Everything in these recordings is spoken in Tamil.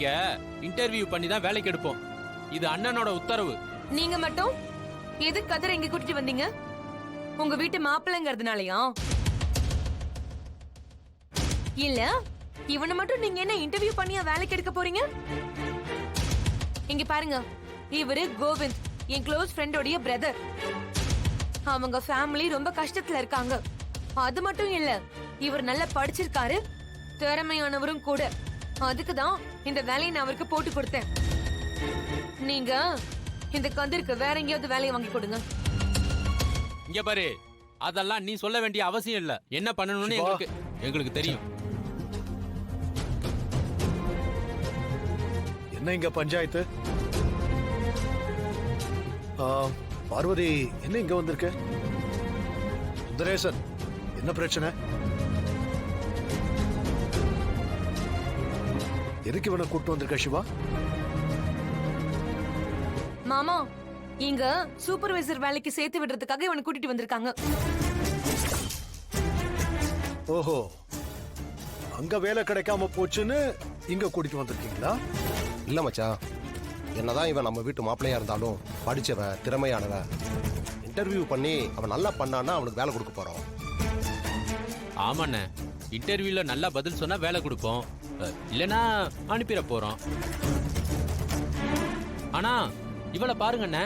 இங்க இன்டர்வியூ பண்ணி தான் வேலைக்கு எடுப்போம். இது அண்ணனோட உத்தரவு. நீங்க மட்டும் எது கதிர இங்க கூட்டிட்டு வந்தீங்க? உங்க வீட்டு மாப்பிள்ளைங்கிறதுனாலயா? இல்ல இவனை மட்டும் நீங்க என்ன இன்டர்வியூ பண்ணியா வேலைக்கு எடுக்க போறீங்க? இங்க பாருங்க, இவரு கோவிந்த், என் க்ளோஸ் ஃப்ரெண்டோடைய பிரதர். அவங்க ஃபேமிலி ரொம்ப கஷ்டத்துல இருக்காங்க. அது மட்டும் இல்ல, இவர் நல்லா படிச்சிருக்காரு, திறமையானவரும் கூட. அதுக்குதான் இந்த வேலையை நான் அவருக்கு போட்டு கொடுத்தேன். நீங்க இந்த கதிருக்கு வேற எங்கேயாவது வேலையை வாங்கி கொடுங்க. இங்க பாரு, அதெல்லாம் நீ சொல்ல வேண்டிய அவசியம் இல்ல. என்ன பண்ணணும்னு எங்களுக்கு தெரியும். என்ன இங்க பஞ்சாயத்து? பார்வதி என்ன இங்க வந்திருக்க? சுந்தரேசன், என்ன பிரச்சனை? எதுக்கு இவனை கூட்டு வந்திருக்க சிவா? மாமா, இங்க சூப்பர்வைசர் வேலைக்கு சேர்த்து விடுறதுக்காக இவனை கூட்டிட்டு வந்திருக்காங்க. ஓஹோ, அங்க வேலை கிடைக்காம போச்சுன்னு இங்க கூட்டிட்டு வந்திருக்கீங்களா? இல்ல மச்சான், என்னதான் இவன் நம்ம வீட்டு மாப்பிள்ளையா இருந்தாலும் படிச்சவன், திறமையானவன். இன்டர்வியூ பண்ணி அவன் நல்லா பண்ணான்னா அவனுக்கு வேலை கொடுக்க போறோம். ஆமாண்ணே, இன்டர்வியூல நல்லா பதில் சொன்னா வேலை கொடுப்போம், இல்லனா அனுப்பிட போறோம். ஆனா இவளை பாருங்கண்ணே,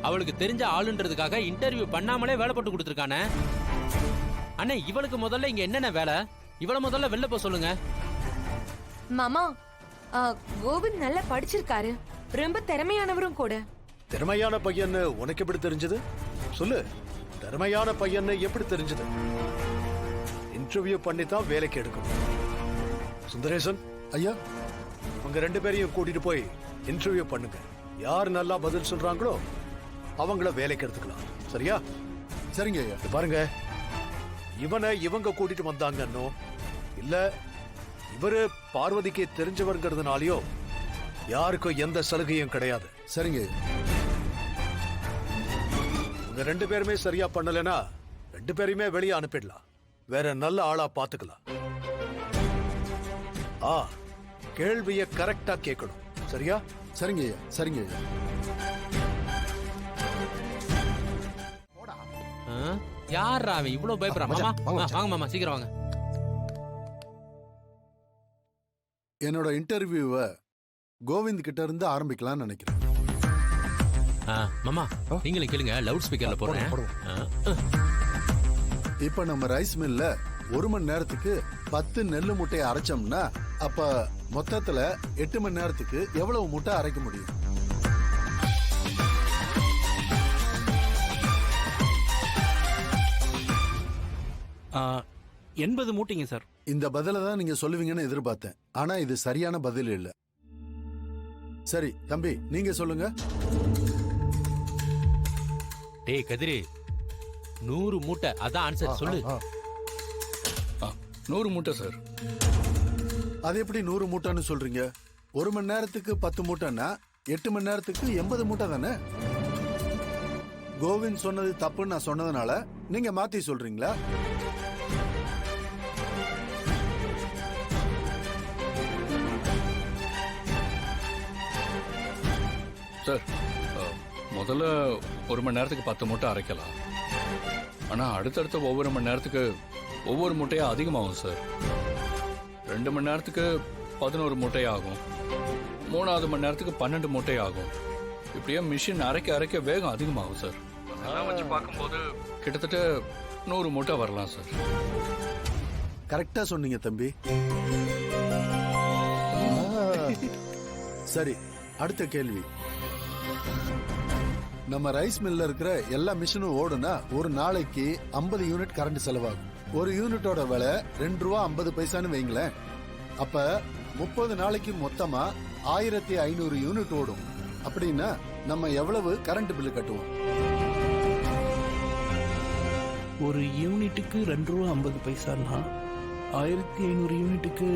அவளுக்கு தெரிஞ்ச ஆளுன்றதுக்காக இன்டர்வியூ பண்ணாமலே வேலை போட்டு கொடுத்துருக்கானே. அண்ணே, இவளுக்கு முதல்ல இங்க என்னென்ன வேலை? இவளை முதல்ல வெளில போக சொல்லுங்க. மாமா, கோவிந்த் நல்லா படிச்சிருக்காரு, ரொம்ப திறமையானவரும் கூட. திறமையான பையன்னு உனக்கு எப்படி தெரிஞ்சது? சொல்லு, திறமையான பையன்னு எப்படி தெரிஞ்சது? இன்டர்வியூ பண்ணி தான் வேலைக்கு எடுக்கணும். சுந்தரேசன் ஐயா, உங்க ரெண்டு பேரையும் கூட்டிட்டு போய் இன்டர்வியூ பண்ணுங்க. யார் நல்லா பதில் சொல்றாங்களோ அவங்கள வேலைக்கு எடுத்துக்கலாம். சரியா? சரிங்க ஐயா. பாருங்க, இவனை இவங்க கூட்டிட்டு வந்தாங்கன்னோ இல்ல இவரு பார்வதிக்கு தெரிஞ்சவர்ங்கிறதுனாலயோ யாருக்கும் எந்த சலுகையும் கிடையாது. சரிங்க. உங்க ரெண்டு பேருமே சரியா பண்ணலனா ரெண்டு பேரையுமே வெளியே அனுப்பிடலாம். வேற நல்ல ஆளா பாத்துக்கலாம். கேள்விய கரெக்டா கேட்கணும். சரியா? சரிங்க ஐயா. சரிங்க ஐயா. யார் அவன் இவ்வளவு பயப்படுறான்? மாமா வாங்க மாமா, சீக்கிரம் வாங்க. என்னோட இன்டர்வியூவை கோவிந்த் கிட்ட இருந்து ஆரம்பிக்கலாம்னு நினைக்கிறேன். மாமா நீங்களும் கேளுங்க, லவுட் ஸ்பீக்கர்ல போடுறேன். இப்ப நம்ம ரைஸ் மில்ல 1 மணி நேரத்துக்கு 10 நெல்லு மூட்டையை அரைச்சோம்னா அப்ப மொத்தத்துல 8 மணி நேரத்துக்கு எவ்வளவு மூட்டை அரைக்க முடியும்? ஆ, 80 மூட்டைங்க சார். இந்த பதில தான் நீங்க சொல்லுவீங்கன்னு எதிர்பார்த்தேன். ஆனா இது சரியான பதில் இல்ல. சரி தம்பி, நீங்க சொல்லுங்க. டேய் கதிரி, 100 மூட்டை அதான் ஆன்சர். சொல்லு. 100 மூட்டை சார். அது எப்படி 100 மூட்டைன்னு சொல்றீங்க? 1 மணி நேரத்துக்கு 10 மூட்டைன்னா 8 மணி நேரத்துக்கு 80 மூட்டை தானே? கோவிந்த் சொன்னது தப்புன்னு நான் சொன்னதுனால நீங்க மாத்தி சொல்றீங்களா? சார், முதல்ல 1 மணி நேரத்துக்கு 10 மூட்டை அரைக்கலாம். ஆனா அடுத்தடுத்த ஒவ்வொரு மணி நேரத்துக்கு ஒவ்வொரு மூட்டையா அதிகமாகும் சார். 2 மணி நேரத்துக்கு 11 மூட்டை ஆகும். 3வது மணி நேரத்துக்கு 12 மூட்டை ஆகும். இப்படியே மிஷின் அரைக்க அரைக்க வேகம் அதிகமாகும் சார். அதெல்லாம் வச்சு பார்க்கும்போது கிட்டத்தட்ட 100 மூட்டை வரலாம் சார். கரெக்டா சொன்னீங்க தம்பி. சரி, அடுத்த கேள்வி. நம்ம ரைஸ் மில்ல இருக்கிற எல்லா மிஷினும் ஓடுனா ஒரு நாளைக்கு 50 யூனிட் கரண்ட் செலவாகும். ஒரு யூனிட்டோட விலை 2 ரூபா 50 பைசான்னு வைங்களேன். அப்ப 30 நாளைக்கு மொத்தமா 1500 யூனிட் ஓடும். அப்படின்னா நம்ம எவ்வளவு கரண்ட் பில்லு கட்டுவோம்? ஒரு யூனிட்டுக்கு 2 ரூபா 50 பைசான்னா 1500 யூனிட்டுக்கு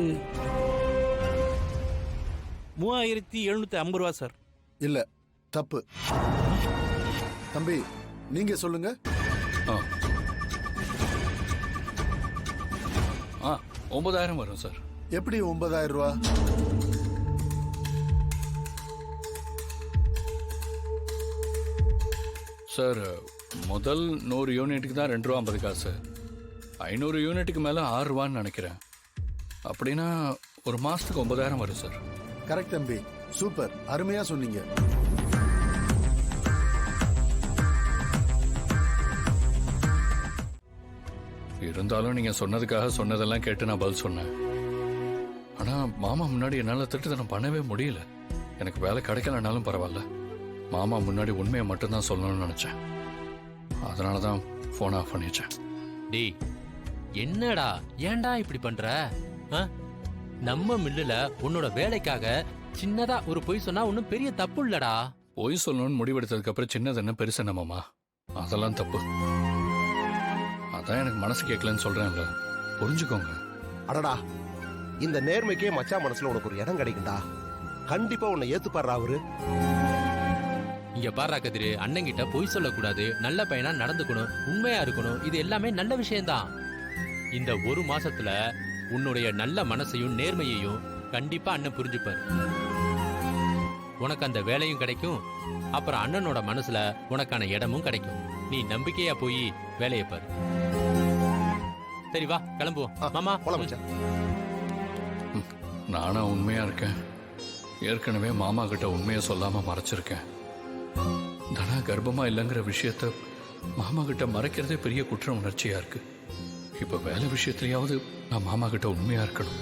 3750 ரூபா சார். இல்ல, தப்பு. தம்பி, நீங்க சொல்லுங்க. 9000 வரும் சார். எப்படி 9000 ரூபா? சார் முதல் 100 யூனிட்டுக்கு தான் 2 ரூபா 50 காசு. 500 யூனிட்டுக்கு மேலே 6 ரூபான்னு நினைக்கிறேன். அப்படின்னா ஒரு மாசத்துக்கு 9,000 வரும் சார். கரெக்ட் தம்பி, சூப்பர், அருமையா சொன்னீங்க. இருந்தாலும் நீங்க சொன்னதுக்காக சொன்னதெல்லாம் கேட்டு நான் பதில் சொன்னேன். ஆனா மாமா முன்னாடி என்னால திட்டுத்தனம் பண்ணவே முடியல. எனக்கு வேலை கிடைக்கலனாலும் பரவாயில்ல, மாமா முன்னாடி உண்மையை மட்டும்தான் சொல்லணும்னு நினைச்சேன். அதனாலதான் போன் ஆஃப் பண்ணிச்சேன். டேய் என்னடா ஏன்டா இப்படி பண்ற? ஆ? நம்ம மில்லுல உன்னோட வேலைக்காக சின்னதா ஒரு பொய் சொன்னா ஒன்னும் பெரிய தப்பு இல்லடா. பொய் சொல்லணும்னு முடிவெடுத்ததுக்கு அப்புறம் சின்னது என்ன பெருசு என்ன மாமா? அதெல்லாம் தப்பு. அதான் எனக்கு மனசு கேட்கலன்னு சொல்றேன்ல, புரிஞ்சுக்கோங்க. அடடா, இந்த நேர்மைக்கே மச்சான் மனசுல உனக்கு ஒரு இடம் கிடைக்கும்டா. கண்டிப்பா உன்னை ஏத்துப்பாடுறா அவரு. இங்க பாரா கதிரு, அண்ணங்கிட்ட பொய் சொல்லக்கூடாது, நல்ல பையனா நடந்துக்கணும், உண்மையா இருக்கணும், இது எல்லாமே நல்ல விஷயம்தான். இந்த ஒரு மாசத்துல உன்னுடைய நல்ல மனசையும் நேர்மையையும் கண்டிப்பா அண்ணன் புரிஞ்சுப்பாரு. உனக்கு அந்த வேலையும் கிடைக்கும், அப்புறம் அண்ணனோட மனசுல உனக்கான இடமும் கிடைக்கும். நீ நம்பிக்கையா போய் வேலையை பாரு. சரி வா கிளம்புவோம். மாமா போலாம் மச்சான். நானா உண்மையா இருக்கேன். ஏற்கனவே மாமா கிட்ட உண்மையை சொல்லாம மறைச்சிருக்கேன். தனா கர்ப்பமா இல்லைங்கிற விஷயத்த மாமா கிட்ட மறைக்கிறதே பெரிய குற்ற உணர்ச்சியா இருக்கு. இப்ப வேலை விஷயத்திலேயாவது நான் மாமா கிட்ட உண்மையா இருக்கணும்.